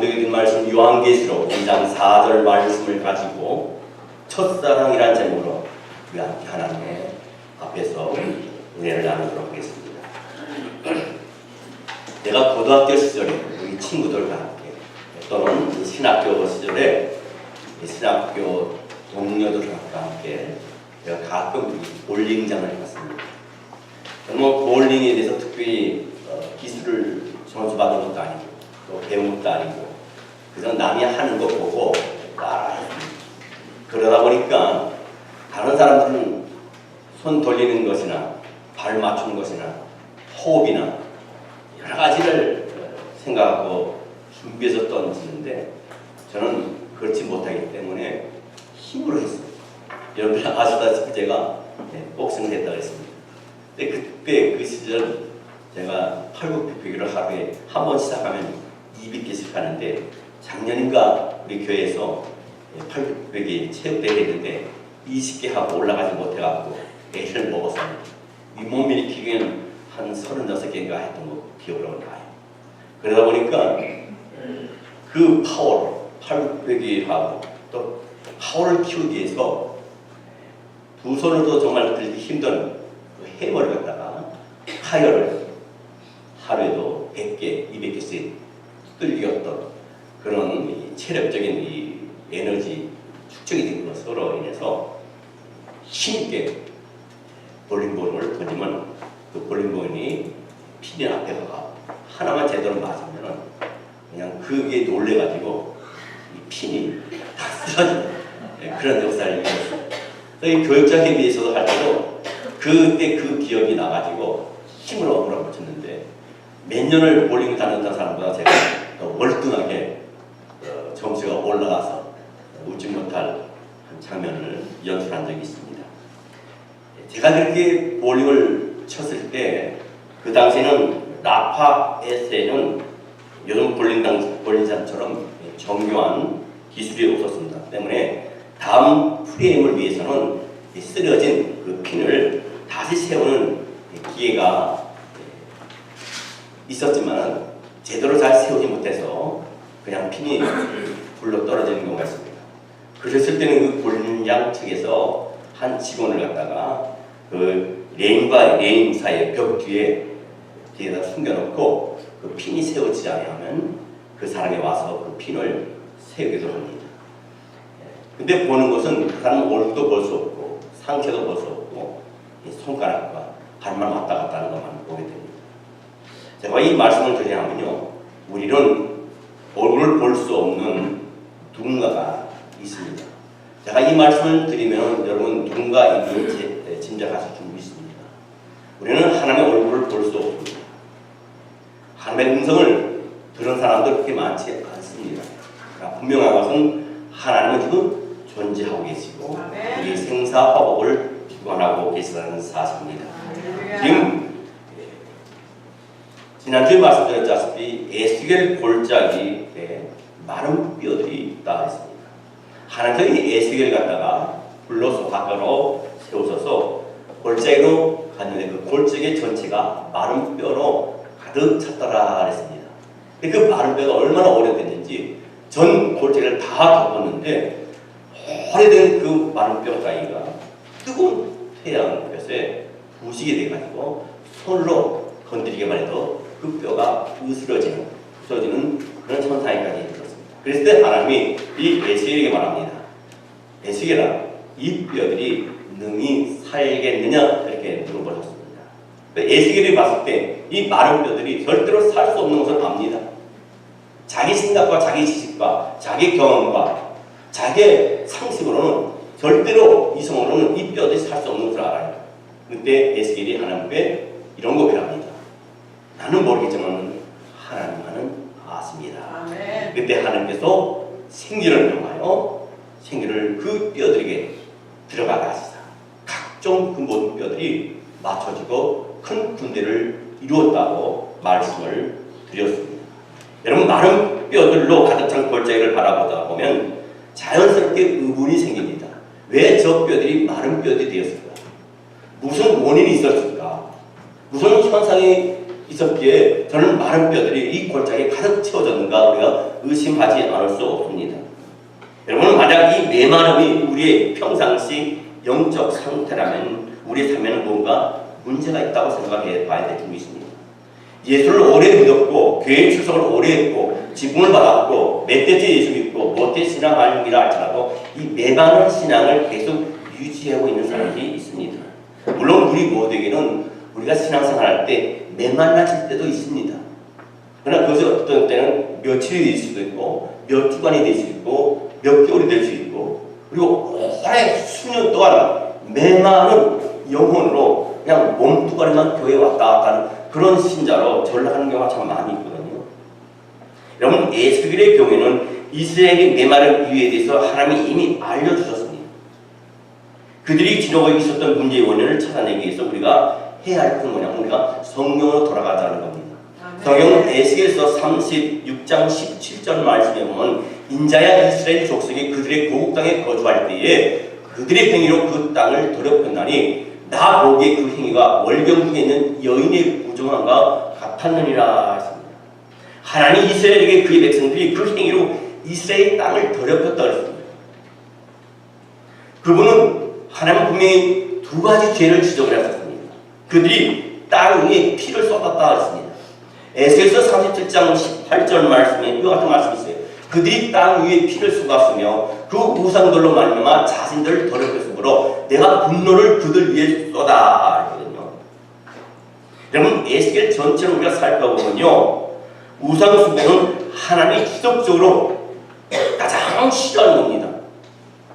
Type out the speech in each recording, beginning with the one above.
본독에 든 말씀 요한계시록 2장 4절 말씀을 가지고 첫사랑이란 제목으로 우리 함께 하나님의 앞에서 은혜를 나누도록 하겠습니다. 내가 고등학교 시절에 우리 친구들과 함께 또는 신학교 시절에 신학교 동료들과 함께 제가 가끔 볼링장을 갔습니다. 저는 볼링에 대해서 특별히 기술을 전수받은 것도 아니고 또 배운 것도 아니고 그냥 남이 하는 거 보고 따라했습니다. 그러다 보니까 다른 사람들은 손 돌리는 것이나 발 맞추는 것이나 호흡이나 여러 가지를 생각하고 준비해서 던지는데 저는 그렇지 못하기 때문에 힘으로 했어요. 여러분들 아시다시피 제가 복싱을 했다고 했습니다. 근데 그때 그 시절 제가 팔굽혀펴기를 하루에 한 번 시작하면 200개씩 하는데 작년인가 우리 교회에서 팔굽혀펴기 체육대회 했는데 20개 하고 올라가지 못해갖고 애를 먹어서 윗몸 일으키기는 한 36개인가 했던 거 기억으로 나요. 그러다 보니까 그 파워를 팔굽혀펴기하고 또 파워를 키우기 위해서 두 손으로도 정말 들기 힘든 그 해머를 갖다가 타이어를 하루에도 100개, 200개씩 뚫렸던 그런 체력적인 이 에너지 축적이 된 것으로 인해서 힘있게 볼링볼을 던지면 그 볼링볼이 핀 앞에 가가 하나만 제대로 맞으면 그냥 그게 놀래가지고 이 핀이 다 쓰러지는 그런 역사를 이뤘어요. 이 교육적인 위해서도 할 때도 그때 그 기억이 나가지고 힘으로 몰아붙였는데 몇 년을 볼링 다녔던 사람보다 제가 더 월등하게 점수가 올라가서 웃지 못할 한 장면을 연출한 적이 있습니다. 제가 그렇게 볼링을 쳤을 때 그 당시에는 라파에스에는 요즘 볼링장처럼 정교한 기술이 없었습니다. 때문에 다음 프레임을 위해서는 쓰러진 그 핀을 다시 세우는 기회가 있었지만 제대로 잘 세우지 못해서 그냥 핀이 굴러 떨어지는 경우가 있습니다. 그랬을 때는 그 볼링장 측에서 한 직원을 갖다가 그 레인과 레인 사이의 벽 뒤에다 숨겨놓고 그 핀이 세워지지 않으면 그 사람이 와서 그 핀을 세우기도 합니다. 근데 보는 것은 그 사람 얼굴도 볼 수 없고 상체도 볼 수 없고 손가락과 발만 왔다 갔다 하는 것만 보게 됩니다. 제가 이 말씀을 드리냐면요, 우리는 얼굴을 볼 수 없는 누군가가 있습니다. 제가 이 말씀을 드리면 여러분 누군가 있는지 짐작하실 줄 믿습니다. 우리는 하나님의 얼굴을 볼 수 없습니다. 하나님의 음성을 들은 사람도 그렇게 많지 않습니다. 분명한 것은 하나님은 지금 존재하고 계시고 우리 생사화복을 주관하고 계시다는 사실입니다. 지금 지난주에 말씀드렸다시피 에스겔 골짜기에 마른 뼈들이 있다 했습니다. 하나님께서 이 에스겔을 갖다가 불러서 밖으로 세우셔서 골짜기로 갔는데 그 골짜기 전체가 마른 뼈로 가득 찼더라 했습니다. 그 마른 뼈가 얼마나 오래됐는지 전 골짜기를 다 덮었는데 오래된 그 마른 뼈 따위가 뜨거운 태양볕에 부식이 돼가지고 손으로 건드리기만 해도 그 뼈가 부서지는 그런 현상까지 이르렀습니다. 그랬을 때 하나님이 이 에스겔에게 말합니다. 에스겔아, 이 뼈들이 능히 살겠느냐 이렇게 물어보셨습니다. 에스겔이 봤을 때 이 마른 뼈들이 절대로 살 수 없는 것을 압니다. 자기 생각과 자기 지식과 자기 경험과 자기 상식으로는 절대로 이성으로는 이 뼈들이 살 수 없는 것을 알아요. 그때 에스겔이 하나님께 이런 고백을 합니다. 나는 모르겠지만 하나님만은 아십니다. 아멘. 그때 하나님께서 생기를 명하여 생기를 그 뼈들에게 들어가게 하시다. 각종 그 모든 뼈들이 맞춰지고 큰 군대를 이루었다고 말씀을 드렸습니다. 여러분 마른 뼈들로 가득 찬 골짜기를 바라보다 보면 자연스럽게 의문이 생깁니다. 왜 저 뼈들이 마른 뼈들이 되었을까? 무슨 원인이 있었을까? 무슨 현상이 있었기에 저는 마른 뼈들이 이 골짜기에 가득 채워졌는가 우리가 의심하지 않을 수 없습니다. 여러분, 만약 이 메마름이 우리의 평상시 영적 상태라면 우리의 삶에는 뭔가 문제가 있다고 생각해 봐야 될 점이 있습니다. 예수를 오래 믿었고 교회 출석을 오래 했고 직분을 받았고 몇 대째 예수 믿고 못대 신앙 알림이라 할지라도 이 메마른 신앙을 계속 유지하고 있는 사람들이 있습니다. 물론 우리 모두에게는 우리가 신앙생활할 때 메말라질 때도 있습니다. 그러나 그것이 어떤 때는 며칠이 될 수도 있고 몇 주간이 될 수 있고 몇 개월이 될 수 있고 그리고 오래 수년 동안 메마른 영혼으로 그냥 몸뚱아리만 교회에 왔다 갔다 하는 그런 신자로 전락하는 경우가 참 많이 있거든요. 여러분, 에스겔의 경우에는 이스라엘의 메마른 이유에 대해서 하나님이 이미 알려주셨습니다. 그들이 지나고 있었던 문제의 원인을 찾아내기 위해서 우리가 해야 할 것은 뭐냐면 우리가 성경으로 돌아가자는 겁니다. 성경은 에스겔서 36장 17절 말씀에 보면 인자야 이스라엘 족속이 그들의 고국 땅에 거주할 때에 그들의 행위로 그 땅을 더럽혔나니 나 보기에 그 행위가 월경 중에 있는 여인의 부정함과 같았느니라 했습니다. 하나님 이스라엘에게 그의 백성들이 그 행위로 이스라엘 땅을 더럽혔다 했습니다. 그분은 하나님 분명히 두 가지 죄를 지적을 했었습니다. 그들이 땅 위에 피를 쏟았다 했습니다. 에스겔서 37장 18절 말씀에 이와 같은 말씀이 있어요. 그들이 땅 위에 피를 쏟았으며 그 우상들로 말미암아 자신들을 더럽혔으므로 내가 분노를 그들 위에 쏟아 했거든요. 여러분, 에스겔 전체를 우리가 살펴보면요, 우상 숭배는 하나님이 지속적으로 가장 싫어하는 겁니다.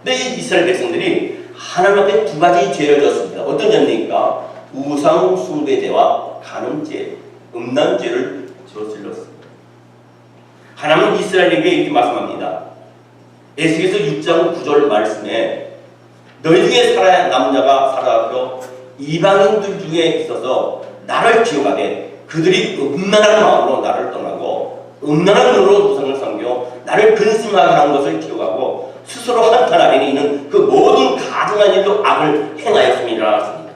근데 이 이스라엘 백성들이 하나님 앞에 두 가지 죄를 졌습니다. 어떤 죄입니까? 우상 숭배죄와 간음죄, 음란죄를 저질렀습니다. 하나님은 이스라엘에게 이렇게 말씀합니다. 에스겔서 6장 9절 말씀에 너희 중에 살아야 남자가 살아가고 이방인들 중에 있어서 나를 기억하되 그들이 음란한 마음으로 나를 떠나고 음란한 눈으로 우상을 섬겨 나를 근심하게 한 것을 기억하고 스스로 한탄하게 있는 그 모든 가증한 일로 악을 행하였습니다. 했습니다.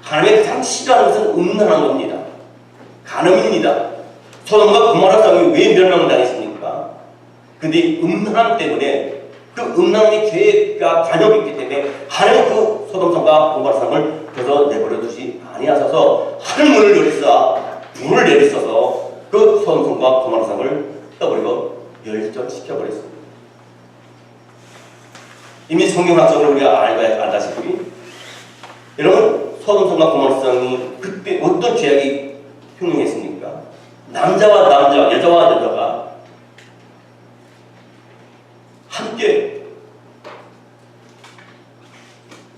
하나님의 가장 싫어하는 것은 음란한 겁니다. 간음입니다. 소돔과 고모라 땅이 왜 멸망당했습니까? 근데 음란함 때문에 그 음란함의 죄가 관여가 있기 때문에 하나님 그 소돔성과 고모라 땅을 그래서 내버려 두지 아니하셔서 하늘문을 열리사 불을 내리셔서 그 소돔성과 고모라 땅을 떠버리고 멸절시켜버렸습니다. 이미 성경학적으로 우리가 알다시피 여러분, 소돔성과 고모라 땅이 그때 어떤 죄악이 흉흉했습니까? 남자와 남자, 여자와 여자가 함께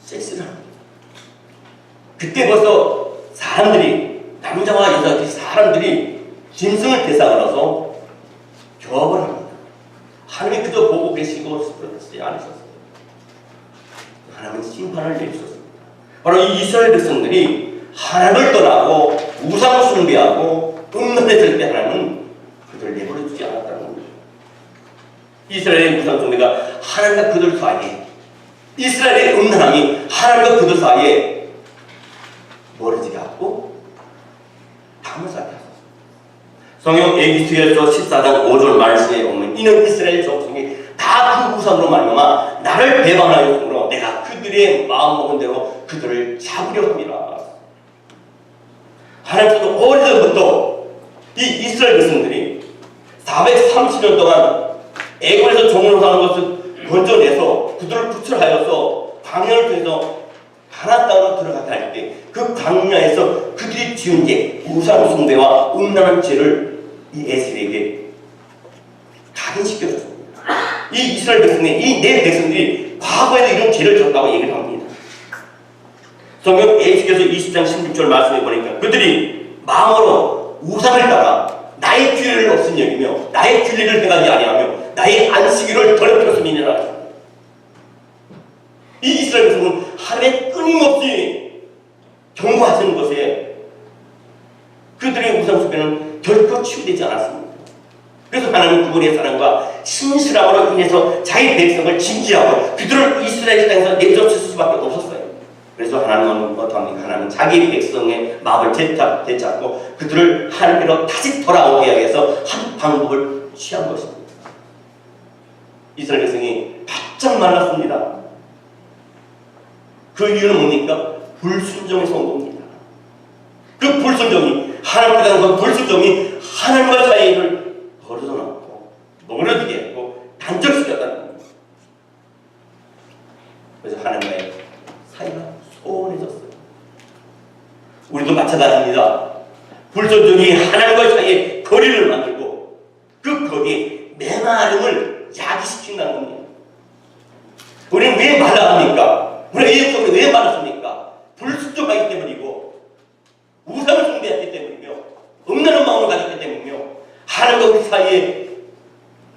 섹스를 합니다. 그때 벌써 사람들이, 남자와 여자 사람들이 짐승을 대상으로 해서 교합을 합니다. 하나님이 그저 보고 계시고 그렇지 않으셨어요. 하나님은 심판을 내리셨습니다. 바로 이 이스라엘 백성들이 하나님을 떠나고 우상 숭배하고 음란했을 때 하나님은 그들을 내버려 두지 않았다는 겁니다. 이스라엘의 우상 숭배가 하나님과 그들 사이에, 이스라엘의 음란함이 하나님과 그들 사이에 멀어지게 하고 담을 쌓게 하셨습니다. 성경 에기스겔서 14장 5절 말씀에 보면 이는 이스라엘 족속이 다 그 우상으로 말미암아 나를 배반하였으므로 내가 그들의 마음먹은 대로 그들을 잡으려 함이라. 하나님께서 오래전부터 이 이스라엘 백성들이 430년 동안 애굽에서 종으로 사는 것을 건져내서 그들을 구출하여서 광야를 통해서 가나안 땅으로 들어가게 할 때 그 광야에서 그들이 지은 죄, 우상 숭배와 음란한 죄를 이 에스겔에게 각인시켜줬습니다. 이 이스라엘 백성의 이 네 백성들이 과거에도 이런 죄를 졌다고 얘기를 합니다. 성경 에스겔서 20장 16절 말씀해 보니까 그들이 마음으로 우상을 따라 나의 규례를 없인 여기며 나의 규례를 행하지 아니하며 나의 안식일을 더럽혔음이니라. 이 이스라엘 백성은 하나님의 끊임없이 경고하시는 것에 그들의 우상 숭배는 결코 치유되지 않았습니다. 그래서 하나님은 그분의 사랑과 신실함으로 인해서 자기 백성을 징계하고 그들을 이스라엘 땅에서 내쫓을 수밖에 없었어요. 그래서 하나님은 어떠합니까? 하나님은 자기 백성의 마음을 되찾고 그들을 하나님께로 다시 돌아오게 하기 위해서 한 방법을 취한 것입니다. 이스라엘 백성이 바짝 말랐습니다. 그 이유는 뭡니까? 불순종의 성공입니다. 그 불순종이, 하나님께 대한 그 불순종이 하나님과 사이를 벌어져놓고 멀어지게 했고 단절시켰다는 겁니다. 그래서 하나님과의 사이가 소원해졌어요. 우리도 마찬가지입니다. 불순종이 하나님과 사이에 거리를 만들고 그 거리에 메마름을 야기시킨다는 겁니다. 우리는 왜 말라합니까? 우리가 이적적으로 왜 말았습니까? 불순종하기 때문이고 우상을 숭배했기 때문이며 음란한 마음을 가졌기 때문이며 하나님과 우리 사이에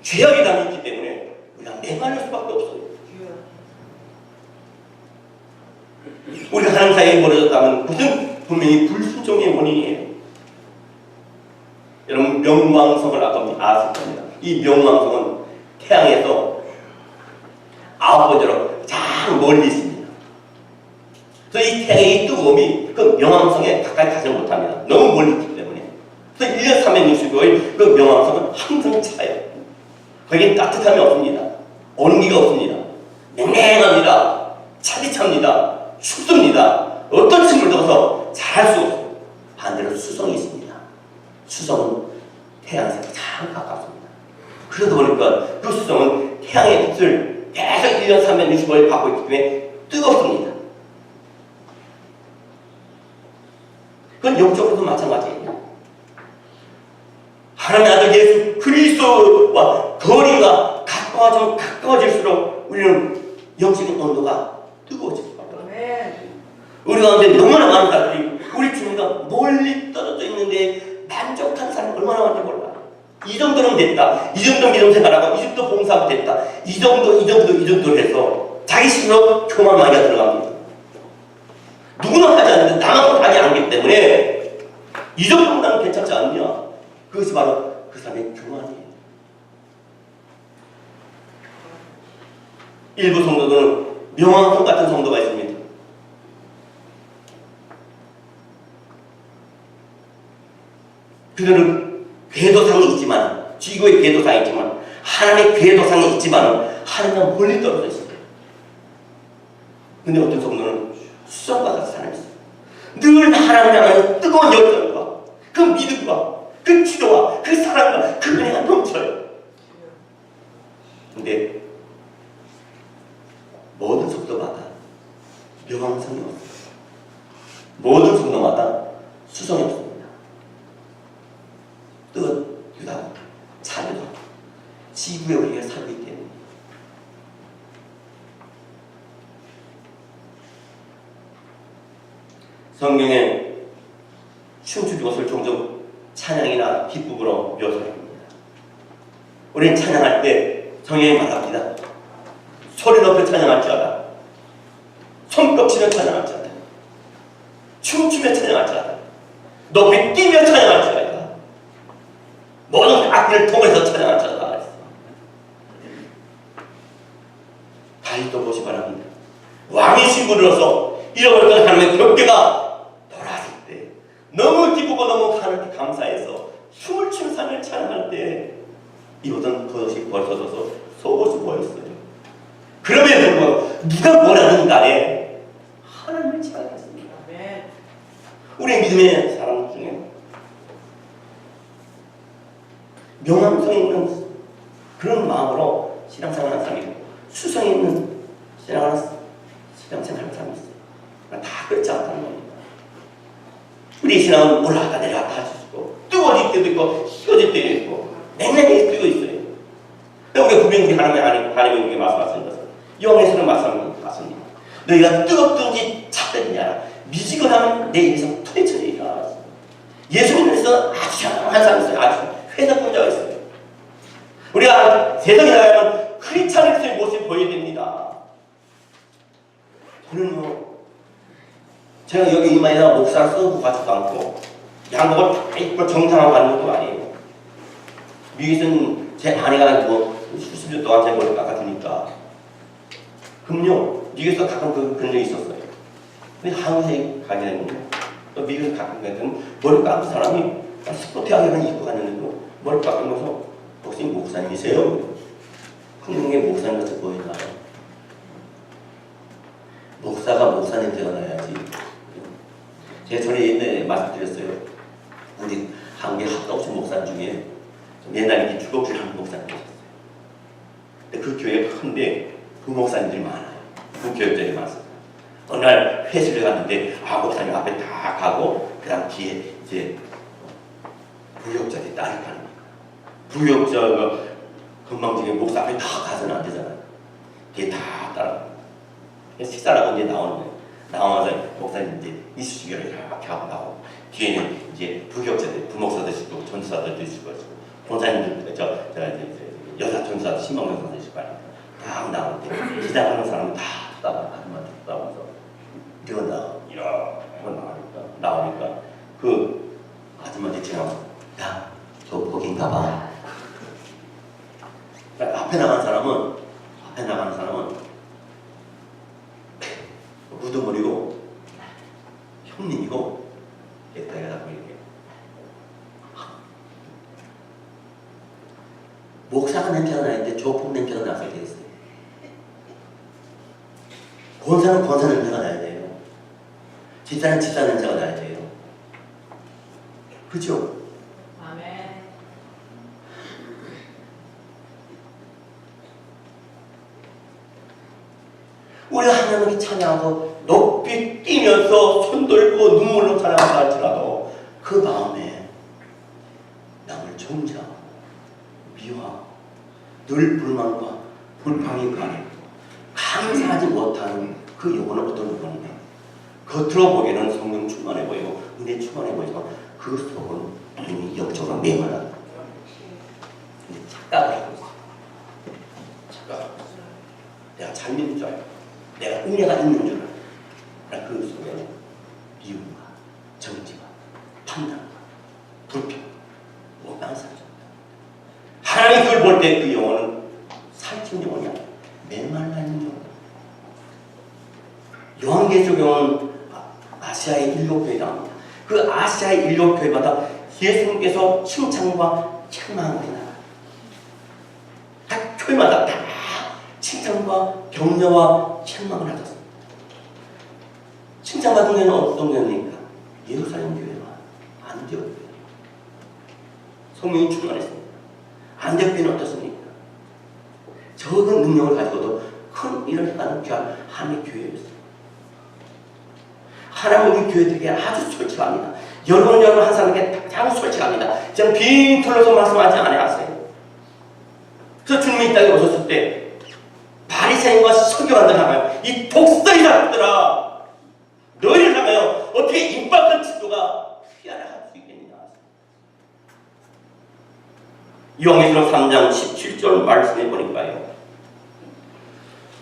죄악이 담겨있기 때문에 우리가 메마를 수밖에 없어요. 우리가 하나님 사이에 멀어졌다면 그것은 분명히 불순종의 원인이에요. 여러분 명왕성을 아까 아실 겁니다. 이 명왕성은 태양에서 9번째로 쫙 멀리 있습니다. 그래서 이 태양의 이 뜨거움이 그 명왕성에 가까이 가지 못합니다. 너무 멀리 있기 때문에. 그래서 1년 365일 그 명왕성은 항상 차요. 거기에 따뜻함이 없습니다. 온기가 없습니다. 냉랭합니다. 차디찹니다. 춥습니다. 어떤 식물을 넣어서 잘할 수 없어요. 반대로 수성이 있습니다. 수성은 태양에서 가장 가깝습니다. 그러다 보니까 그 수성은 태양의 빛을 계속 1년 365일 받고 있기 때문에 뜨겁습니다. 그건 영적으로도 마찬가지예요. 하나님의 아들 예수 그리스도와 거리가 가까워질수록 우리는 영적인 온도가 뜨거워질 수밖에 없어요. 우리 가운데 너무나 많은 사람들이 우리 주님과 멀리 떨어져 있는데 만족한 사람이 얼마나 많은지 몰라요. 이 정도는 됐다. 이 정도 믿음 생활하고 이 정도 봉사하고 됐다. 이 정도 해서 자기 스스로 교만하게 들어갑니다. 누구나 하지 않는데 나만큼 하지 않기 때문에 이 정도면 나는 괜찮지 않냐. 그것이 바로 그 사람의 교만이에요. 일부 성도들은 명왕성 같은 성도가 있습니다. 그들은 궤도상이 있지만, 지구의 궤도상이 있지만, 하나님의 궤도상이 있지만 하나님과 멀리 떨어져 있어요. 근데 어떤 성도는 수성과 같은 사람이 있어요. 늘 하나님을 향하는 뜨거운 열정과 그 믿음과 그 기도와 그 사랑과 그 은혜가 넘쳐요. 근데 모든 성도마다 명왕성이 없어요. 모든 성도마다 수성이 없습니다. 뜨겁기도 차기도 하고 지구에 우리가 살고 있기 때문에 성경에 춤추는 것을 종종 찬양이나 기쁨으로 묘사합니다. 우리는 찬양할 때 성경이 말합니다. 소리 높여 찬양할지어다. 손꼽치며 찬양할지어다. 춤추며 찬양할지어다. 높이 뛰며 찬양할지어다. 모든 악기를 통해서 찬양할지어다. 다윗도 보시 바랍니다. 왕의 신부로서 잃어버렸던 하나님의 벽계가 돌아왔을 때 너무 기쁘고 너무 하나님께 감사해서 춤을 추는 삶을 찬양할 때 입었던 겉옷이 벗어져서 속옷이 보였어요. 그럼에도 불구하고 누가 뭐라는 간에 하나님을 찬양했습니다. 우리 믿음의 사람 중에 명함성 있는 그런 마음으로 신앙생활하는 사람이 있고 수성 있는 신앙생활하는 사람이 있어요. 다 그렇지 않다는 겁니다. 우리 신앙은 올라갔다 내려갔다 할 수 있고 뜨거워질 때도 있고 식어질 때도 있고 냉랭해질 때도 있어요. 우리가 분명히 하나님에게 말씀하시는 것은 영에서는 말씀하십니다. 너희가 뜨겁든지 찼든지 알아. 미지근하면 내 입에서 터져리라. 예수님에서 아주 장한 사람이 있어요. 아주 회사공자가 있어요. 우리가 세상에 나가면 크리스찬의 모습을 보여야 됩니다. 저는 제가 여기 이마에다 목사를 써고 가지도 않고 양복을 다 입고 정상하고 가는 것도 아니에요. 미국에서는 제 아내가 수십 년 동안 제 머리를 깎아주니까 그럼요 미국에서 가끔 그런 적이 있었어요. 근데 한국에 가게 되면 또 미국에 가게 되면 머리 깎은 사람이 스포티하게 입고 갔는데도 머리 깎으면서 혹시 목사님이세요? 흥명의 목사님 같이 보이나요? 목사가 목사 냄새가 나야지. 제가 전에 옛날에 말씀드렸어요. 우리 한국의 합덕수 목사 중에 옛날에 주걱질 하는 목사님 계셨어요. 근데 그 교회가 큰데 그 목사님들이 많아요. 그 교육자들이 많습니다. 어느 날 회식을 갔는데 목사님 앞에 다 가고 그 다음 뒤에 이제 부역자들이 따르고 가는 거예요. 부역자가 건방지게 목사 앞에 다 가서는 안 되잖아요. 뒤에 다 따라가요. 식사를 하고 이제 나오는 거예요. 나와서 목사님 이제 이쑤시개를 이렇게 하고 나오고 뒤에는 이제 부역자들, 부목사들 있고 전도사들도 있을 것이고 본사님들 이제 여자 전도사 신망 전도사 있을 거 아닙니까? 딱 나올 때 지나가는 사람은 다 쳐다보면서 이러고 나오니까 그 아줌마들 지나가서 야, 저 복인가 봐. 앞에 나가는 사람은 우두머리고 형님이고 넥타이가 다 보이게 목사가 냄새가 나는데 조폭 냄새가 나서 되겠어요. 권사는 권사 냄새가 나야 돼요. 집사는 집사 냄새가 나야 돼요. 그죠? 아멘. 우리 하나님께 찬양하고 높이 뛰면서 손 들고 눈물로 찬양한다 할지라도 그 마음에 남을 정죄하고 미워하고 늘 불만과 불평이 가득 감사하지 못하는 그 영혼은 어떤 영혼인가? 겉으로 보기에는 성령 충만해 보이고 은혜 충만해 보이지만 그 속은 이미 영적으로 메말라. 착각을 하고 있어. 착각을 하고 있어. 내가 잘 믿는 줄 알고 내가 은혜가 있는 줄 알고 그 속에 미움과 정지와 판단과 불평 오만한 사람. 하나님이 그걸 볼 때 그 영혼은 살찐 영혼이 아니야. 메말라 있는 영혼. 요한계시록은 아시아의 일곱 교회가 나옵니다. 그 아시아의 일곱 교회마다 예수님께서 칭찬과 책망을 해나가요. 각 교회마다 다 칭찬과 격려와 책망을 하셨습니다. 칭찬받은 교회는 어떤 교회입니까? 예루살렘 교회와 안디옥 교회. 성령이 충만했습니다. 안디옥 교회는 어떻습니까? 적은 능력을 가지고도 큰 일을 하는 귀한 하나님의 교회였습니다. 하나님 우리 교회들에게 아주 솔직합니다. 여러분 한 사람에게 가장 솔직합니다. 지금 빈 둘러서 말씀하지 않았어요. 그래서 주님이 이 땅에 오셨을 때 바리새인과 서기관들 향하여 이 독사의 자들아 너희를 향하여 어떻게 임박한 지도가 피하려 할 수 있겠느냐. 요한계시록 3장 17절 말씀해 보니까요.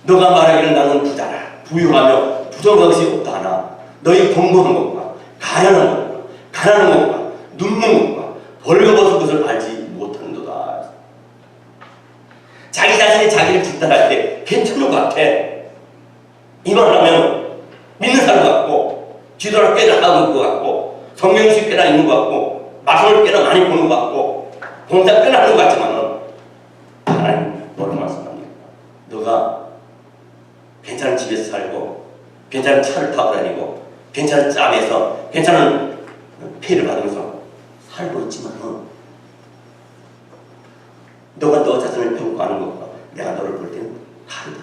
너가 말하기를 나는 부자라 부유하며 부정한 것이 없다 하나 너희 공부한 것과 가난한 것과 가난한 것과 눈물 것과 벌거벗은 것을 알지 못하는도다. 자기 자신이 자기를 진단할 때 괜찮은 것 같아. 이만 하면 믿는 사람 같고 기도를 꽤나 하고 있는 것 같고 성경식 꽤나 있는 것 같고 말씀을 꽤나 많이 보는 것 같고 봉사 꽤나 하는 것 같지만 하나님 뭐라고 말씀합니까? 너가 괜찮은 집에서 살고 괜찮은 차를 타고 다니고 괜찮은 짬에서 괜찮은 피해를 받으면서 살고 있지만 너가 너 자신을 평가하는 것과 내가 너를 볼 때는 다르다.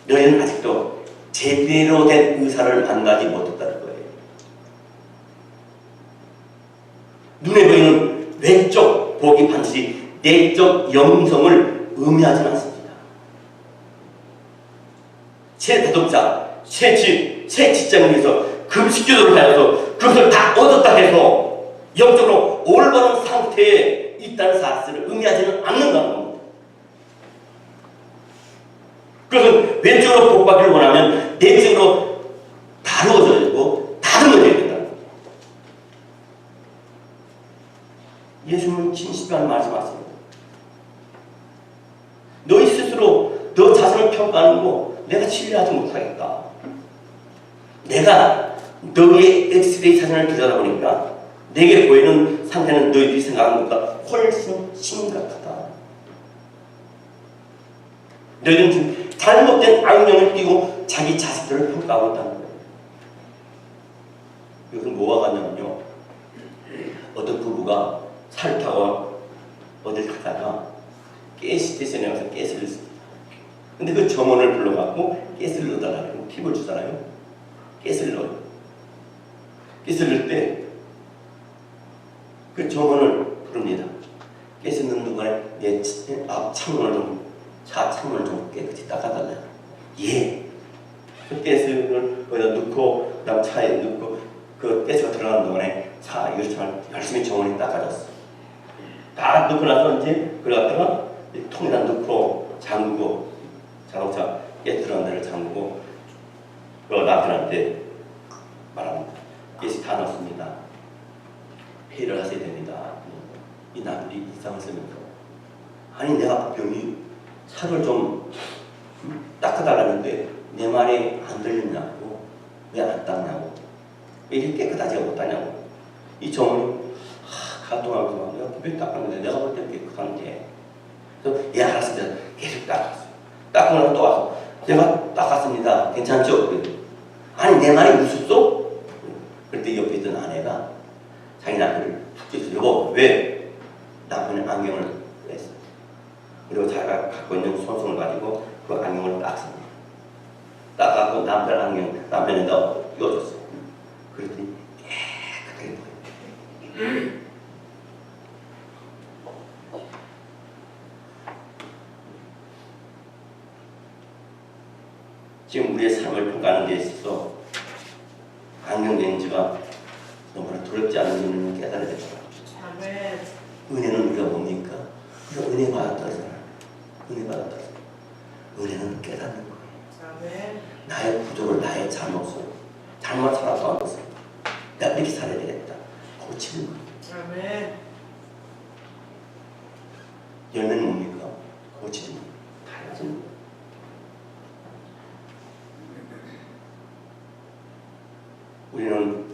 너희는 아직도 제대로 된 의사를 만나지 못했다는 거예요. 눈에 보이는 외적 복이 반드시 내적 영성을 의미하지 않습니다. 새 구독자, 새 집, 새 직장을 위해서 금식기도를 하여서 그것을 다 얻었다 해서 영적으로 올바른 상태에 있다는 사실을 의미하지는 않는다는 겁니다. 그것은 왼쪽으로 복받기를 원하면 내적으로 다루어져야 되고 다듬어져야 된다는 겁니다. 예수님은 진실한 말씀하십니다. 너희 스스로 너 자신을 평가하는 거 내가 신뢰하지 못하겠다. 내가 너의 엑스레이 사진을 들여다보니까 내게 보이는 상태는 너희들이 생각하는 것보다 훨씬 심각하다. 너희들은 지금 잘못된 악령을 띠고 자기 자식들을 평가하고 있다는 거예요. 이것은 뭐가 같냐면요, 어떤 부부가 차를 타고 어딜 가다가 가스스테이션에 가서 가스를 씁니다. 근데 그 점원을 불러갖고 가스를 넣어달라고 팁을 주잖아요. 가스를 넣어요. 가스를 넣을 때 그 점원을 부릅니다. 가스 넣는 동안에 내 앞 창문을 좀, 차 창문을 좀 깨끗이 닦아달라. 예. 그 가스를 거기다 넣고 그다음 차에 넣고 그 가스가 들어가는 동안에 이걸 잘 열심히 점원이 닦아줬어. 다 넣고 나서 이제 그걸 갖다가 통에다 넣고 잠그고, 자동차 가스 들어간 데를 잠그고 그 남편한테 말합니다. 가스 다 넣었습니다. 회의를 하셔야 됩니다. 이 남들이 이상을 쓰면서, 아니 내가 병이 차를 좀 닦아달라는데 내 말이 안 들리냐고, 왜 안 닦냐고, 왜 이렇게 깨끗하지가 못하냐고. 이 점원이 가동하고 내가 왜 닦았는데, 내가 볼 때는 깨끗한데. 그래서 예 알았습니다. 계속 닦았어요. 닦고 나서 또 와서 제가 닦았습니다. 괜찮죠? 그래도 아니 내 말이 무섭소? 그때 옆에 있던 아내가 자기 남편을 툭 찌서, 여보 왜 남편의 안경을 냈어? 그리고 자기가 갖고 있는 손수건을 가지고 그 안경을 닦습니다. 닦아갖고 남편 안경 남편에다 끼워줬어요. 그랬더니 깨끗하게 보여요. 지금 우리의 삶을 평가하는 데 있어서 안경 렌즈가 너무나 두렵지 않은 의미를 깨달아야 됩니다. 은혜는 우리가 뭡니까? 우리가 은혜 받았다잖아. 은혜 받았다잖아. 은혜는 깨닫는 거예요. 나의 부족을, 나의 잘못 살았던 것을 내가 이렇게 살아야 되겠다. 고치는 거예요. 열매는 뭡니까? 고치는 거예요. 달라지는 거예요. 우리는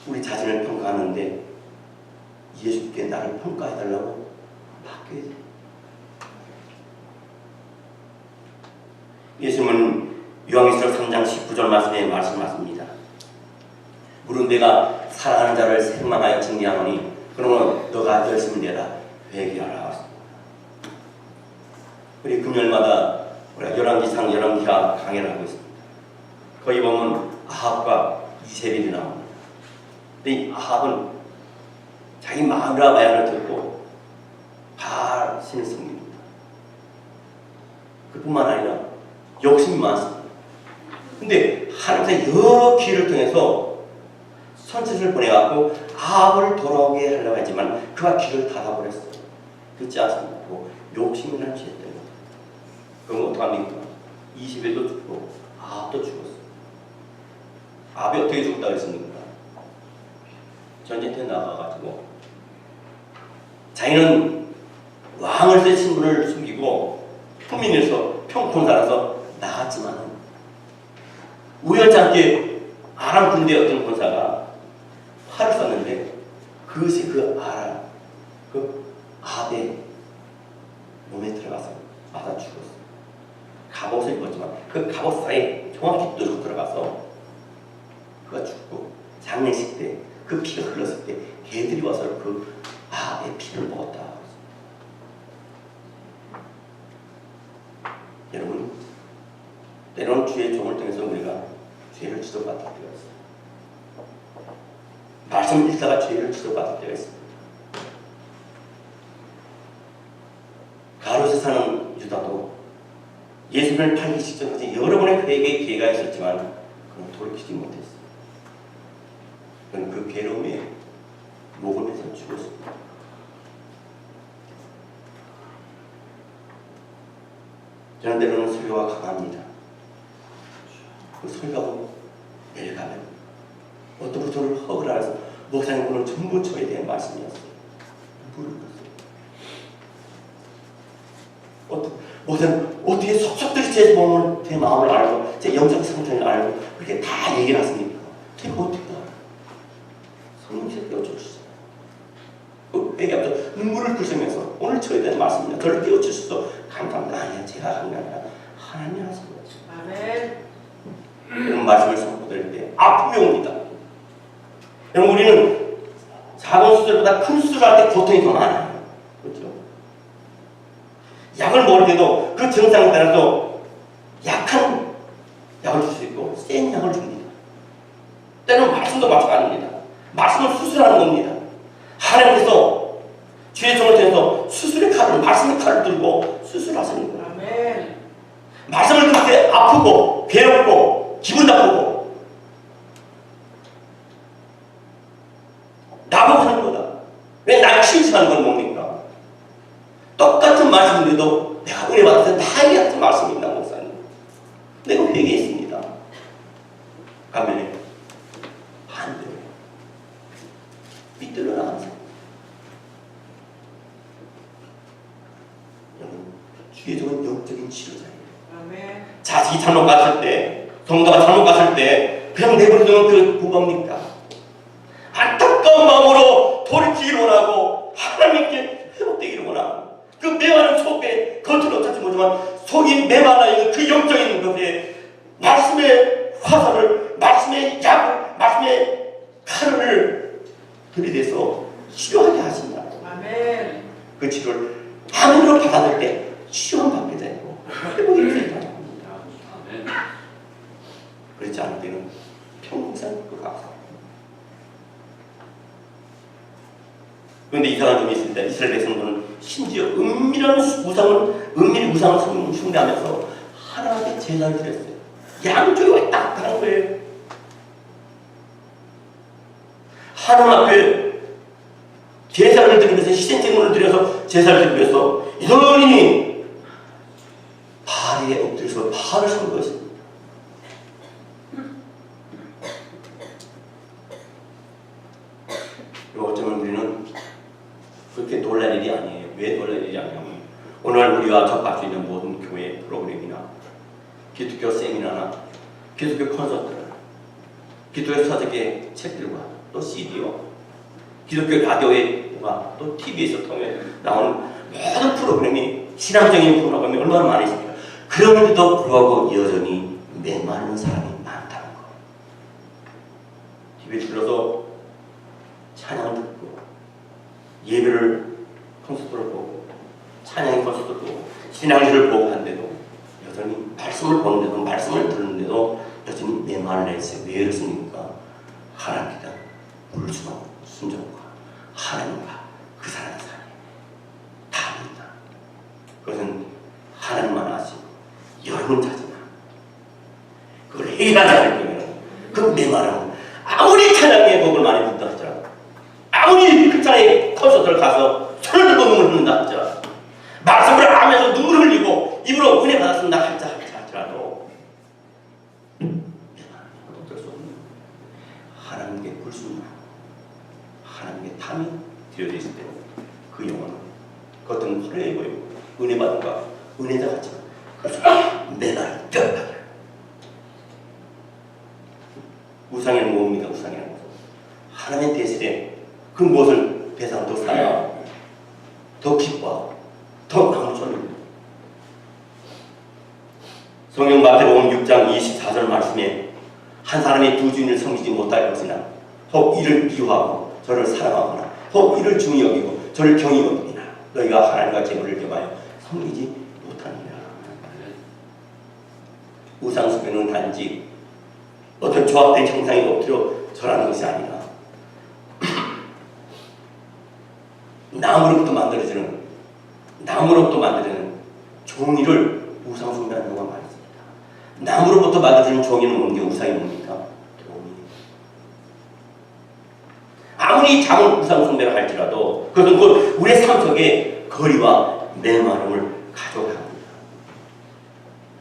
우리 자신을 평가하는데 예수께 나를 평가해달라고 바뀌어야 돼. 예수님은 요한계시록 3장 19절 말씀에 말씀하십니다. 물은 내가 사랑하는 자를 생망하여 징계하노니 그러면 너가 열심히 내라 회개하라. 우리 금요일마다 우리가 열왕기상 열왕기하 강의를 하고 있습니다. 거기 보면 아합과 이세벨이 나옵니다. 근데 이 아합은 자기 마누라 말을 듣고 바알 신을 섬깁니다. 그뿐만 아니라 욕심이 많습니다. 근데 하나님께서 여러 기회를 통해서 선지자를 보내갖고 아합을 돌아오게 하려고 했지만 그가 길을 닫아버렸어요. 듣지 않습니다. 욕심이라는 죄 때문에. 그럼 어떡합니까? 이세벨도 죽고 아합도 죽었어요. 아합이 어떻게 죽었다고 했습니까? 전쟁터에 나가가지고 자기는 왕을 된 신분을 숨기고 평민에서 평촌 살아서 나갔지만 우연찮게 아람 군대의 어떤 군사가 활을 쐈는데 그것이 그 아합의 몸에 들어가서 맞아 죽었어요. 갑옷을 입었지만 그 갑옷 사이에 정확히 뚫고 들어가서 그가 죽고 장례식 때 그 피가 흘렀을 때 개들이 와서 그 아합의 피를 먹었다. 여러분, 때로는 주의 종을 통해서 우리가 죄를 지도받을 때가 있어요. 말씀 읽다가 죄를 지도받을 때가 있습니다. 가롯에 사는 유다도 예수님을 팔기 직전까지 여러 번의 회개의 기회가 있었지만 그건 돌이키지 못했어요. 그는 그 괴로움에 목을 매서 죽었습니다. 저는 때로는 설교가 강합니다. 그 설교하고 내일 가면 어떤 부분을 허을 안에서 목사님 오늘 전부처에 대한 말씀이었어요. 목사님 어떻게 속속들이 제 몸을, 제 마음을 알고 제 영적 상태를 알고 그렇게 다 얘기를 하십니까? 제가 어떻게 알아요? 성령께서 깨워주시잖아요. 그 얘기하면서 눈물을 긁으면서 오늘 저에 대한 말씀입니다. 저를 깨워주셔서 감사합니다. 아니야, 제가 하는 게 아니라 하나님이 하신 거죠. 아멘. 이런 말씀을 선포드릴 때 아픔이 옵니다. 여러분, 우리는 작은 수술보다 큰 수술할 때 고통이 더 많아요. 그렇죠? 약을 먹을 때도 그 증상에 따라서 약한 약을 줄 수 있고 센 약을 줍니다. 때로는 말씀도 마찬가지입니다. 말씀을 수술하는 겁니다. 하나님께서 주의 종을 통해서 수술의 칼을, 말씀의 칼을 들고 수술하시는 거예요. 아멘. 말씀을 들을 때 아프고 괴롭고 기분 나쁘고 나보고 하는 거다. 왜 날 칭찬하는 건 뭡니까? 똑같은 말씀인데도 내가 은혜 받을 때 나에게 같은 말씀이 있나 목사님. 내가 회개했습니다. 가면에 반대로 삐뚤어 나가면서 여러분, 주의 종은 영적인 치료자예요. 아멘. 자식이 잘못 갔을 때, 성도가 잘못 갔을 때 그냥 내버려두면 그 뭐합니까? 안타까운 마음으로 돌이키기를 원하고 하나님께 회복되기를 원하고 그 메마른 속에 겉으로 찾지 못하지만 속이 메말라 있는 그 영적인 것에 말씀의 화살을, 말씀의 약을, 말씀의 칼을 들이대서 치료하게 하신다. 아멘. 그 치료를 아멘으로 받아들 때 치유함 받게 되고 회복이 된다. 그렇지 않을 때는 평생 그 값. 그런데 이상한 점이 있습니다. 이스라엘 백성들은 심지어 은밀히 우상을 숭배하면서 하나님께 제사를 드렸어요. 양쪽이 왔다 갔다 하는 거예요. 하나님 앞에 제사를 드리면서 희생제물을 드려서 제사를 드리면서 이러니 바알에 엎드려서 바알을 선 것입니다. 어쩌면 우리는 그렇게 놀랄 일이 아니에요. 왜 놀랄 일이 아니냐면 오늘 우리가 접할 수 있는 모든 교회 프로그램이나 기독교 세미나나 기독교 콘서트나 기독교 서적의 책들과 또 CD요, 기독교 라디오의 음악, 또 TV에서 통해 나오는 모든 프로그램이 신앙적인 프로그램이 얼마나 많이 있습니까? 그런데도 불구하고 여전히 메마른 사람이 많다는 거. TV에 들어서 찬양을 듣고 예배를 콘서트를 보고 찬양의 콘서트를 보고 신앙지를 보고 한데도 여전히 말씀을 보는데도 말씀을 듣는데도 여전히 메말라 있어요. 왜 그렇습니까? 하나님께 대한 불순하고 순종과 하나님과 그 사람의 사이에 답이다. 그것은 하나님만 아시고 여러분 자지만 그걸 해결하지 않을 거면 그 메마른 아무리 찬양의 곡을 많이 듣다 하더라도 아무리 극장에 콘서트를 가서 손을 들고 눈물 흘린다 하더라도 말씀을 하면서 눈물 흘리고 입으로 은혜 받았습니다 할지라도 어쩔 수 없는 하나님께 불순하고 하나님께 탐이 들여져 있을 때 그 영혼은 겉은 화려해 보이고 은혜 받은 것 은혜자 같지만 그 메마른 뼈다귀. 우상에는 뭡니까? 우상이라는 것은 하나님의 대신에 그 무엇을 대상으로 더 사랑하고 더 기뻐하고 더 강조합니다. 성경 마태복음 6장 24절 말씀에 한 사람이 두 주인을 섬기지 못할 것이나 혹 이를 미워하고 저를 사랑하거나 혹 이를 중히 여기고 저를 경히 여기나 너희가 하나님과 재물을 겸하여 섬기지 못하느니라. 우상숭배는 단지 어떤 조합된 형상이 엎드려 절하는 것이 아니라 나무로부터 만들어지는 종이를 우상숭배하는 경우가 많습니다. 나무로부터 만들어지는 종이는 뭔게 우상이 뭡니까? 종이. 아무리 작은 우상숭배를 할지라도 그것은 곧 우리의 삶 속에 거리와 메마름을 가져갑니다.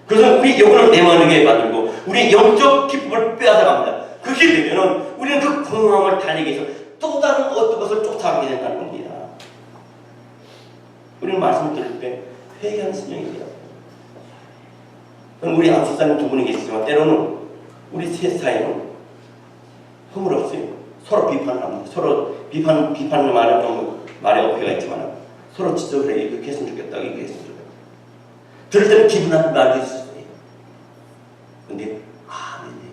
그것은 우리 영혼을 메마르게 만들고 우리 영적 기쁨을 빼앗아갑니다. 그렇게 되면은 우리는 그 공허함을 달리기 위해서 또 다른 어떤 것을 쫓아가게 된다는 겁니다. 우리는 말씀을 들을 때 회개하는 심령이 돼요. 우리 안수사님 두 분이 계시지만 때로는 우리 셋 사이는 허물없어요. 서로 비판을 합니다. 서로 비판 말은 좀 말에 어폐가 있지만 서로 지적을 해. 이렇게 했으면 좋겠다. 이렇게 했으면 좋겠다. 들을 때는 기분 나쁜 말도 있어요. 근데 아멘이에요.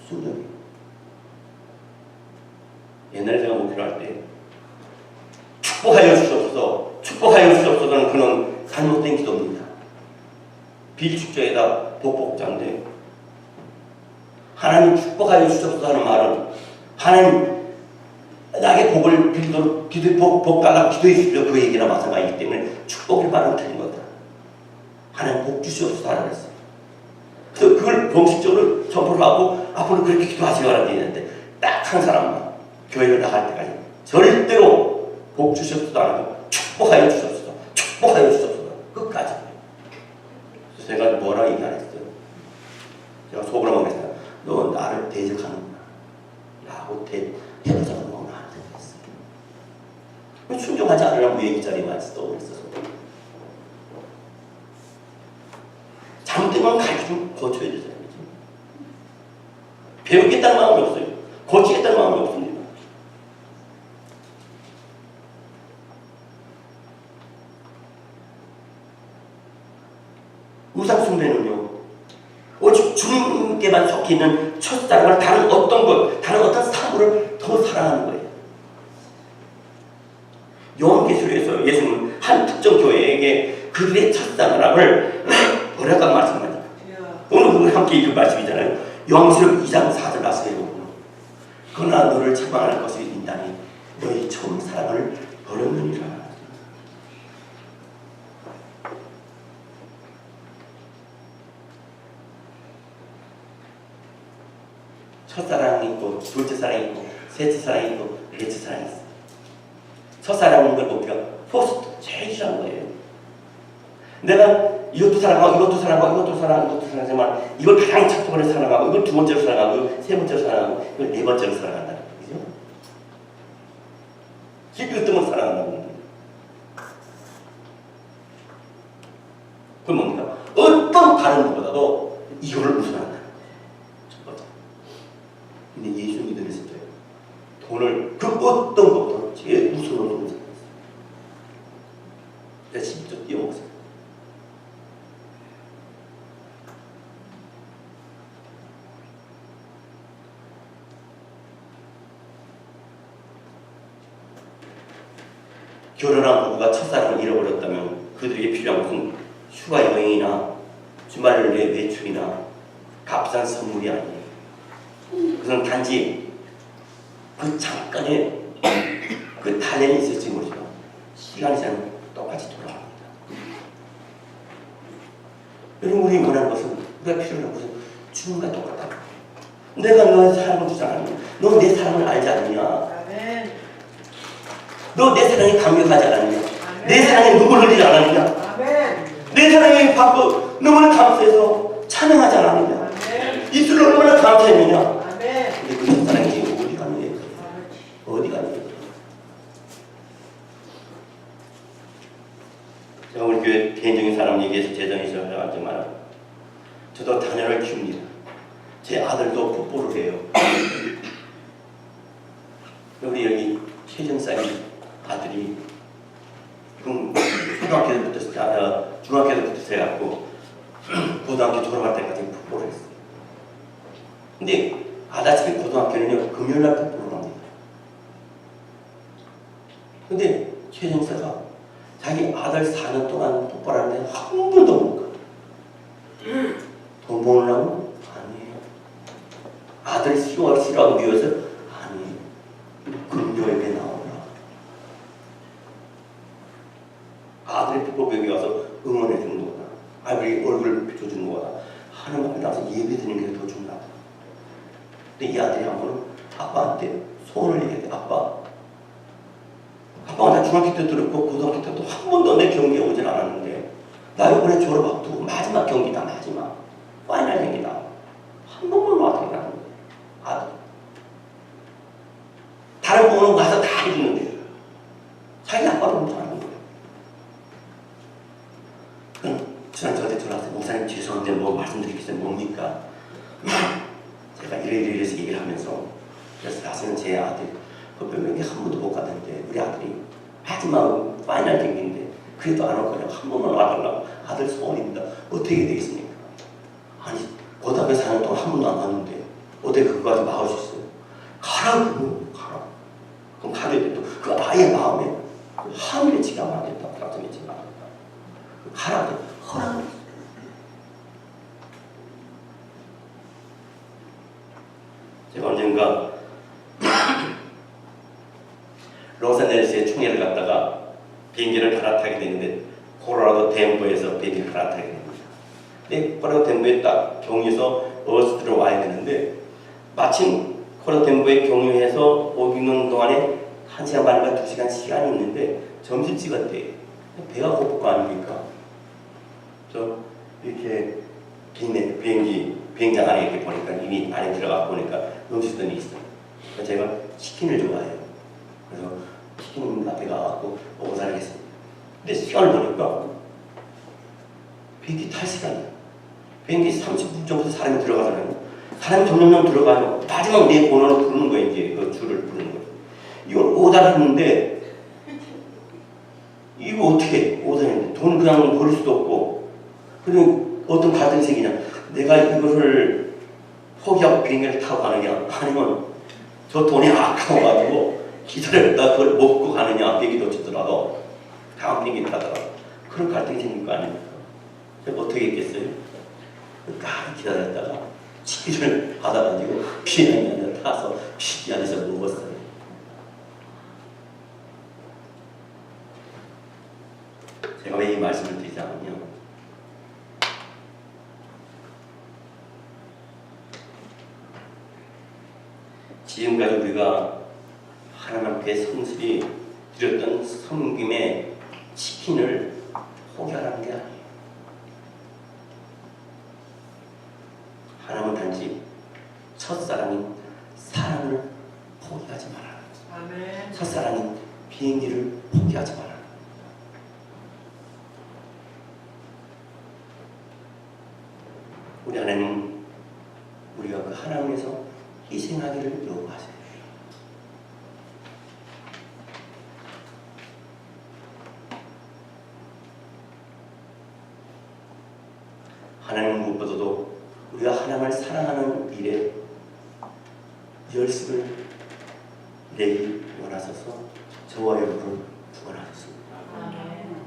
순전히. 옛날에 제가 목회를 할 때 축복하여 주시옵소서, 축복하여 주시옵소서는 그는 잘못된 기도입니다. 빌축제에다 복복자인데 하나님 축복하여 주시옵소서 하는 말은 하나님 나에게 복을 빌도록 복 달라고 기도해 주십시오. 그 얘기나 마찬가지이기 때문에 축복의 말은 틀린 거다. 하나님 복 주시옵소서 하라고 했어요. 그래서 그걸 공식적으로 선포를 하고 앞으로 그렇게 기도하시라고 했는데 딱 한 사람만 교회를 나갈 때까지 절대로 복 주시옵소서 안 하고 축복하여 주시옵소서, 축복하여 주시옵소서 끝까지. 그래서 제가 뭐라 얘기 안 했어요. 제가 속으로 말했어요. 너 나를 대적하는구나 라고 해보자고 너 나한테 했어요. 순종하지 않으려면 왜 이 자리에 왔어? 그랬어. 잘못된 건 가르쳐 좀 고쳐야 되잖아요. 배우겠다는 마음이 없어요. 고치겠다는 마음이 없습니다. 우상숭배는요, 오직 주님께만 속해 있는 첫사랑을 다른 어떤 사물을 더 사랑하는 거예요. 요한계시록에서 예수는 한 특정 교회에게 그들의 첫사랑을 뭐라고 말씀하죠? 오늘 우리 함께 읽은 말씀이잖아요. 요한계시록 2장 4절 말씀해요. 그러나 너를 책망할 것이 있다니 너희 처음 사랑을 버렸느니라. 첫사랑이 있고 둘째 사랑이 있고 셋째 사랑이 있고 넷째 사랑이 있어요. 첫사랑인 걸 보면 포스트 제일 싫어하는 거예요. 내가 이것도 사랑하고 이것도 사랑하고 이것도 사랑하고 이것도 사랑하지만 이걸 가장 첫 번째로 사랑하고 이걸 두 번째로 사랑하고 세 번째로 사랑하고 이걸 네 번째로 사랑한다는 거죠. 기껏 등을 사랑한다는 거예요. 그건 뭡니까? 어떤 다른 것보다도 이거를 우선한다는 거예요. 첫 번째. 근데 예수 믿음에서 돈을 그 어떤 것보다 제일 우선으로 생각했어요. 제가 진짜 뛰어먹었어요. 결혼한 부부가 첫사랑을 잃어버렸다면 그들에게 필요한 것은 휴가 여행이나 주말 외출이나 값싼 선물이 아니에요. 그것은 단지 그 잠깐의 그 단련이 있을지 모르지만 시간이 지나면 똑같이 돌아갑니다. 여러분, 우리 원하는 것은, 우리가 필요한 것은 주님과 똑같다. 내가 너의 사랑을 주지 않았냐? 너 내 사랑을 알지 않느냐? 아멘. 너 내 사랑에 감격하지 않았느냐? 아멘. 내 사랑에 눈물 흘리지 않았느냐? 아멘. 내 사랑에 받고 너무나 감사해서 찬양하지 않았느냐? 아멘. 입술로 얼마나 감사했느냐? 아멘. 근데 그 첫사랑이 지금 어디 가는 거예요? 어디 가는 거예요? 제가 우리 교회 개인적인 사람 얘기해서 재정이 저하지만 저도 자녀를 키웁니다. 제 아들도 국보를 해요. 우리 여기 최정사님 아들이 중학교 때부터 해갖고 고등학교 졸업할 때까지 국보를 했어요. 근데 아다치게 고등학교는요 금요일날 국보를 합니다. 근데 최정사가 자기 아들 4년 동안 폭발하는데 한 번도 못 가. 돈 모으려고? 아니에요. 아들이 싫어하고 미워서? 아니에요. 금요일에 나오라. 아들이 폭발병에 와서 응원해 주는 거다. 아들이 얼굴을 비춰주는 거다. 하는 앞에 나와서 예배 드리는 게 더 중요하다. 근데 이 아들이 한 번은 아빠한테 소원을 얘기했대. 아빠가 나 중학교 때 들었고 고등학교 때도 한 번도 내 경기에 오진 않았는데 나 이번에 졸업 앞두고 마지막 경기다. 마지막 파이널 경기다. 한 번만 와서 나는 거예요. 아들. 다른 부모는 와서 다 해주는데 자기 아빠는 못 하는 거예요. 그럼 지난 저한테 전화 왔어요. 목사님 죄송한데 뭐 말씀드리겠어요. 뭡니까? 제가 이래서 얘기를 하면서 그래서 나서는 제 아들 헌병에 한 번도 못 갔는데 우리 아들이 마지막 파이널 경기인데 그래도 안 올 거냐고 한 번만 와달라고 아들 소원입니다. 어떻게 되겠습니까? 아니 고등학교 4년 동안 한 번도 안 갔는데 어떻게 그거까지 막을 수 있어요? 가라고 가라. 그럼 가야 돼도 그 아이의 마음에 그 한 맺히가 하겠다. 프랑스 맺히가 하겠다. 가라고 허락. 제가 언젠가 로스앤젤레스에 총회를 갔다가 비행기를 갈아타게 되는데 콜로라도 덴버에서 비행기를 갈아타게 됩니다. 근데 콜로라도 덴버에 딱 경유해서 어스트로 와야 되는데 마침 콜로라도 덴버에 경유해서 오기는 동안에 1시간 반인가 2시간 시간이 있는데 점심 찍었대. 배가 고플 거 아닙니까? 저 이렇게 비행장 안에 이렇게 보니까 이미 안에 들어가 보니까 음식들이 있어요. 그래서 제가 치킨을 좋아해요. 그래서 치킨 앞에 가갖고 먹고 살겠습니다. 근데 시간을 보니까 비행기 탈 시간이야. 비행기 30분 정도 사람이 들어가잖아요. 사람이 점점 들어가요. 마지막 내 번호로 부르는 거예요. 이제 그 줄을 부르는 거예요. 이걸 오달했는데 이거 어떻게 오달했는데 돈 그냥 버릴 수도 없고 그리고 어떤 갈등이 생기냐. 내가 이것을 포기하고 비행기를 타고 가느냐 아니면 저 돈이 아까워가지고 기다렸다 그걸 먹고 가느냐 비행기 놓치더라도 다음 비행기 타더라도 그런 갈등이 생길 거 아닙니까? 제가 어떻게 했겠어요? 딱 기다렸다가 치킨을 받아가지고 비행기 안에 타서 비행기 안에서 먹었어요. 제가 왜 이 말씀을 드리자면요. 지금까지 우리가 하나님 앞에 성실히 드렸던 섬김의 치킨을 포기하라는 게 아니에요. 하나님은 단지 첫사랑인 사랑을 포기하지 말아라. 아멘. 첫사랑인 비행기를 포기하지 말아라. 우리 하나님 우리가 그 하나님에서 희생하기를 요구하세요. 하나님 무엇보다도 우리가 하나님을 사랑하는 일에 열심을 내기 원하셔서 저와 여러분을 구원하셨습니다. 아멘.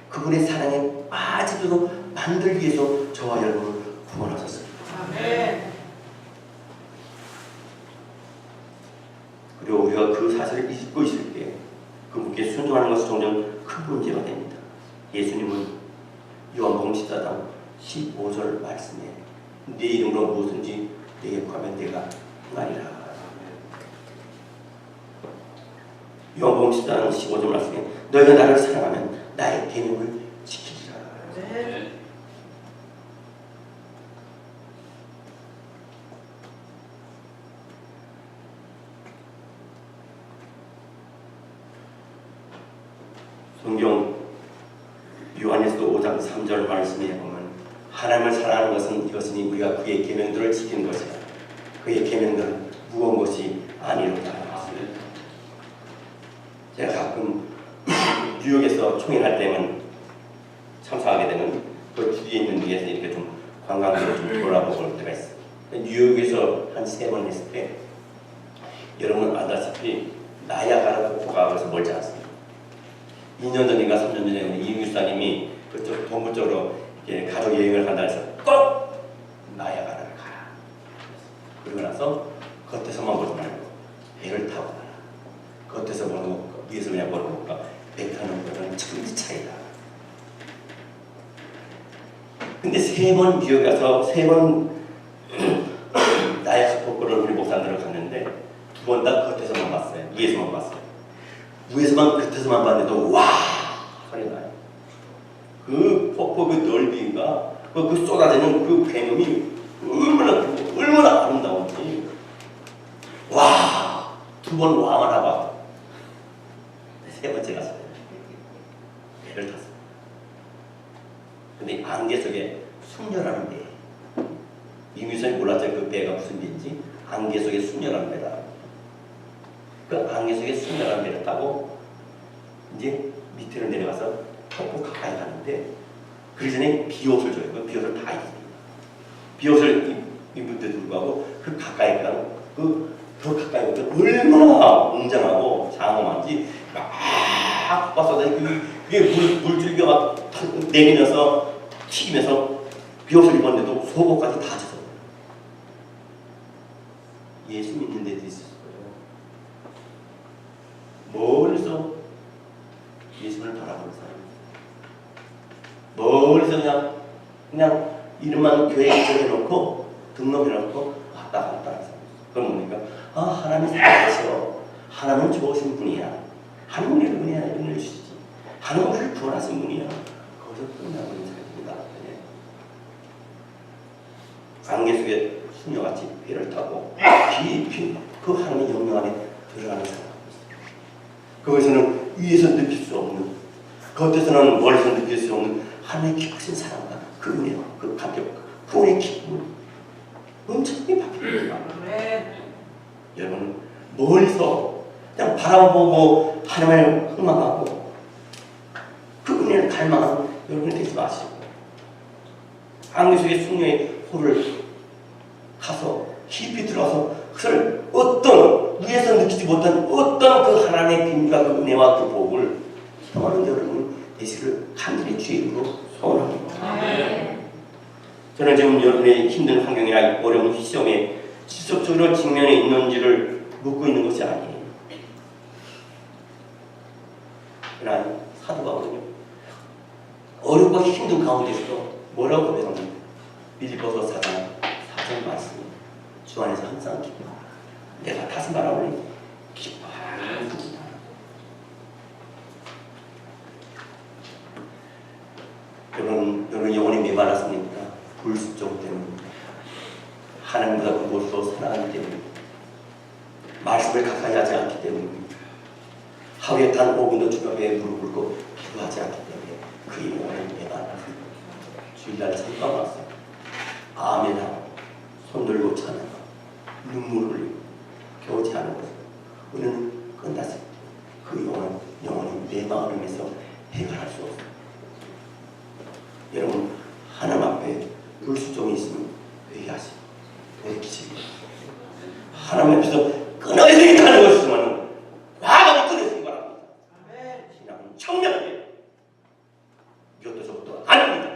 그분의 사랑에 빠지도록 만들기 위해서 저와 여러분을 구원하셨습니다. 아멘. 그리고 우리가 그 사실을 잊고 있을 때 그분께 순종하는 것은 종종 큰 문제가 됩니다. 예수님은 요한복음 14장 15절 말씀에 네 이름으로 무엇인지 내게 구하면 내가 행하리라. 요한복음 14장 15절 말씀에 너희가 나를 사랑하면 나의 계명을 지키리라. 아멘. 성경 요한일서 5장 3절 말씀에 보면 하나님을 사랑하는 것은 이것이니 우리가 그의 계명들을 지키는 것이라. 그의 계명들은 무거운 것이 아니로다. 제가 가끔 뉴욕에서 총회할 때는 참석하게 되는 그 주위에 있는 데에서 이렇게 좀 관광지를 좀 돌아볼 때가 있어요. 뉴욕에서 한 3번 했을 때 여러분 알다시피 나야가라 폭포가 그래서 멀지 않습니다. 2년 전인가 3년 전에 이유사님이 그쪽 동부 쪽으로 가족 여행을 간다 해서 꼭 나야가라를 가라. 그러고 나서 겉에서만 보지 말고 배를 타고 가라. 겉에서 보는 것과 위에서 그냥 보는 것과 배 타는 거는 천지 차이다. 근데 3번 뉴욕에 가서 3번 나야가 폭포를 우리 목사님들을 갔는데 2번 다 겉에서만 봤어요. 위에서만 봤어요. 위에서만 겉에서만 봤는데도 와 소리 나요. 그 폭포 그 넓이가 그 쏟아지는 그 개념이 얼마나 아름다운지 와 2번 왕을 하고 3번째 갔어요. 배를 탔어요. 근데 안개 속에 숙녀라는 배. 이미선이 몰랐죠. 그 배가 무슨 배인지. 안개 속에 숙녀라는 배다. 그 안개 속에 숙녀라는 배를 타고 이제 밑으로 내려가서 폭포 가까이 가는데 그 전에 비옷을 줘요. 그 비옷을 다 입습니다. 비옷을 입은데도 불구하고 그 가까이 가는 더 가까이 오면 얼마나 웅장하고 장엄한지 막 쏟아져. 그게 물줄기가 막 내리면서 튀기면서 비옷을 입었는데도 속옷까지 다 젖어. 예수 믿는 데도 있었어요. 멀리서 예수를 바라보는 사람입니다. 멀리서 그냥 이름만 교회에 입장해놓고 등록해놓고 왔다 갔다 하는 사람. 그건 뭡니까? 아, 하나님 살아계셔. 하나님은 좋으신 분이야. 하나님은 은혜를 주시지. 하나님은 우리를 구원하신 분이야. 거기서 끝나고 있는 사람입니다. 안개 속에 수녀같이 배를 타고 깊이 그 하나님의 영역 안에 들어가는 사람입니다. 거기서는 위에서 느낄 수 없는, 겉에서는 멀리서 느낄 수 없는 하나님의 깊으신 사랑과 그 은혜와 그 감격, 그 은혜의 기쁨을 엄청나게 받습니다. 여러분 멀리서 그냥 바라보고 하나님을 흥망하고 그 은혜를 갈망하는 여러분이 되지 마시고 안개 속의 숙녀의 호를 가서 깊이 들어가서 그걸 어떤 위에서 느끼지 못한 어떤 그 하나님의 비밀과 그 은혜와 그 복을 경험하는 여러분 되시기를 간절히 주의 이름으로 소원합니다. 저는 지금 여러분의 힘든 환경이나 어려운 시험에 지속적으로 직면해 있는지를 묻고 있는 것이 아니에요. 그러나 사도 바울은요, 어렵고 힘든 가운데서도 뭐라고 고백합니까? 빌립보서 4장 말씀. 주 안에서 항상 기뻐하라. 내가 다시 말하오니 기뻐하라. 여러분 영혼이 메말랐습니까? 불순종 때문입니다. 하나님보다 그곳으로 살아가기 때문입니다. 말씀을 가까이 하지 않기 때문입니다. 하루에 단 5분도 주님 앞에 무릎 꿇고 기도하지 않기 때문에 그 영혼이 메말랐습니다. 주일날 잠깐 왔어요. 아멘 하고 손 들고 찬양하고 눈물을 흘리고 겨우지 않은 것을 우리는 끝났을 때 그 영혼이 내 마음에서 해결할 수 없어요. 여러분 하나님 앞에 불순종이 있으면 회개하시고 돌이키시고 하나님 앞에서 끊어지게 하는 것이 있으면 과감히 끊어지기 바랍니다. 신앙은 청량하게 이것도 저것도 아닙니다.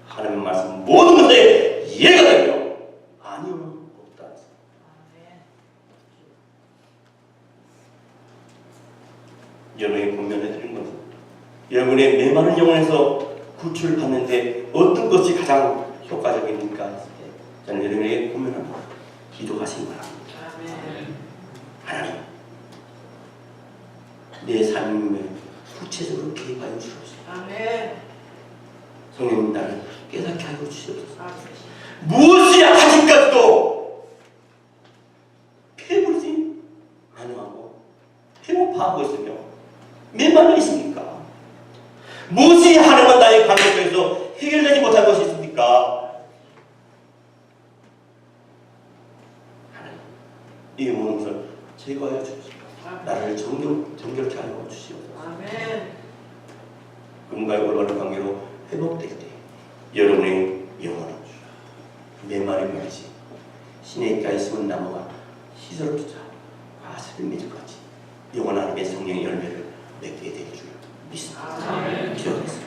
하나님의 말씀 모든 것에 이해가 되며 아니오는 없다. 여러분에게 분명해드린 것은 여러분의 메마른 영혼에서 구출을 받는데 어떤 것이 가장 효과적입니까? 저는 여러분에게 분명합니다. 기도하시기 바랍니다. 하나님, 내 삶에 구체적으로 개입하여 주옵소서. 성령님 나를 깨닫게 하여 주시옵소서. 무엇이 아직까지도 배부르지 가능하고 배고파하고 있으며 메말라 있습니까? 무엇이 하나님과 나의 관계 속에서 해결되지 못한 것이 있습니까? 하나님, 이 모든 것을 제거하여 주시옵소서. 나를 정결케 하여 주시옵소서. 그분과의 올바른 관계로 회복될 때 여러분의 영혼은 메마른 멸치 시냇가에 심은 나무가 시설을 주자 과실을 맺을 것이 영원 하나님의 성령의 열매를 맺게 될 줄 믿습니다. 기도하겠습니다.